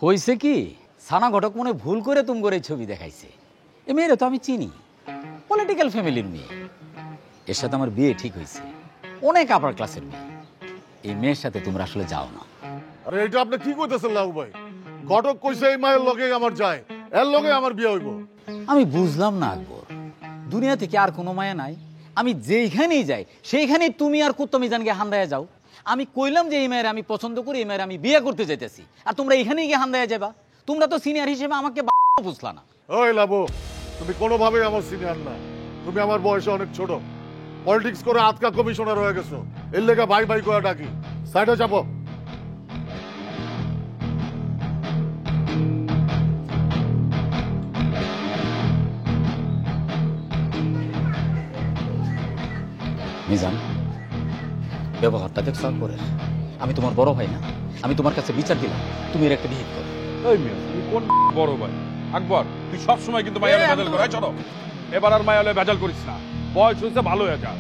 হয়েছে কি সানা ঘটক মনে ভুল করে তুম করে ছবি দেখাইছে। এ মেয়েরা তো আমি চিনি, পলিটিক্যাল ফ্যামিলির মেয়ে। এর সাথে আমার বিয়ে ঠিক হয়েছে, অনেক আপার ক্লাসের মেয়ে। এই মেয়ের সাথে তোমরা আসলে যাও না। আরে এটা আপনি কি কইতেছেন লাউ ভাই? ঘটক কইছে এই মায়ের লগে আমার যায়, এর লগে আমার বিয়ে হইব। আমি বুঝলাম না আকবর, দুনিয়া থেকে আর কোনো মায়া নাই? আমি যেইখানেই যাই সেইখানেই তুমি আর কুত্তমিজানকে হান্দায় যাও। আমি কইলাম যে এই মেয়ের আমি পছন্দ করি, এই মেয়ের আমি বিয়ে করতে যাইতেছি, আর তোমরা এইখানেই গিয়ে হান্দায় যাবা। তোমরা তো সিনিয়র হিসেবে আমাকে বুঝলা না। ওই লাবু, তুমি কোনোভাবেই আমার সিনিয়র না। তুমি আমার বয়সে অনেক ছোট। পলিটিক্স করে আজকা কমিশনার হয়ে গেছো, এর লেগে ভাই ভাই করে ডাকি। সাইডে চাপো। মিজান, ব্যবহারটা দেখছো আকবরের? আমি তোমার বড় ভাই না? আমি তোমার কাছে বিচার দিলাম, তুমি এর একটা বিহিত করো। এই মিয়া, তুই কোন বড় ভাই? আকবর, তুই সবসময় কিন্তু মায়ালে ভেজাল করে। চলো, এবার আর মায়ালে ভেজাল করিস না। বয়স হয়েছে, ভালো হয়ে যা।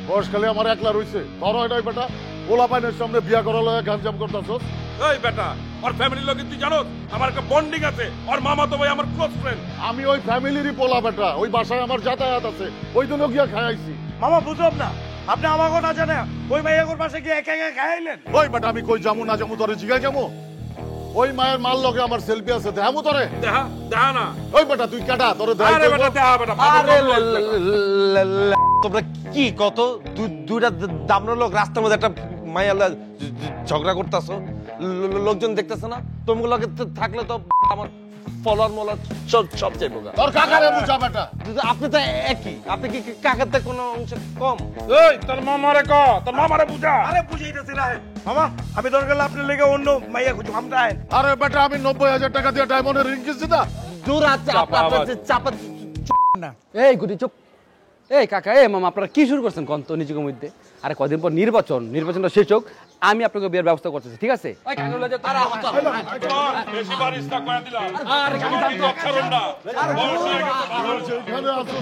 বয়স খালি আমার একলা রইছে, তোর হয় নাই বেটা? ওলা পাইনের সামনে বিয়া করা লয়ে গাঞ্জাম করতেছস। এই বেটা, ওর ফ্যামিলির লোকে তুই জানোস আমার একটা বন্ডিং আছে। ওর মামা তো ভাই আমার ক্লোজ ফ্রেন্ড। আমি ওই ফ্যামিলিরই পোলা বেটা, ওই বাসায় আমার যাতায়াত আছে, ওই দিনও গিয়া খাইছি। মামা বুঝলাম না, আপনি আমাকে না জানে ওই মাইয়াগোর পাশে গিয়ে একা একা খাইলেন? ওই বেটা, আমি কই যামু না যামু তোরে জিগাই যামু? ওই মায়ের মাল লগে আমার সেলফি আছে, দেখামু তোরে? দেখা দেখা না। ওই বেটা তুই কাটা, তোরে দেখাই আরে বেটা দেখা বেটা। আরে তোমরা কি কত দুইটা দামড়া লোক রাস্তার মধ্যে একটা মাইয়া ঝগড়া করতেছো, লোকজন দেখতেছে না? তোমার লগে থাকলে তো আমার ফলোয়ার মোলার সব চাইবো। তোর কাকারে বুঝা বেটা। আপনি তো একই, আপনি কি কাকাতে কোনো অংশ কম? এই তোর মামারে ক, তোর মামারে বুঝা। আরে বুঝাইতেছি না মামা, আমি দরকার হলে আপনার লেগে অন্য মাইয়া খুঁজুম। আমরা আইন। আরে বেটা, আমি 90,000 টাকা দিয়ে ডায়মন্ডের রিং কিনছি না। দূর আছে আপনার চাপা না এই গুটি চুপ। এই কাকা, এই মামা, আপনারা কি শুরু করছেন কন্ত নিজের মধ্যে? আরে কদিন পর নির্বাচনটা শেষ হোক, আমি আপনাকে বিয়ের ব্যবস্থা করতেছি, ঠিক আছে? বেশি বারিশ না করে দিলাম। আরে কাকা, যেখানে আছো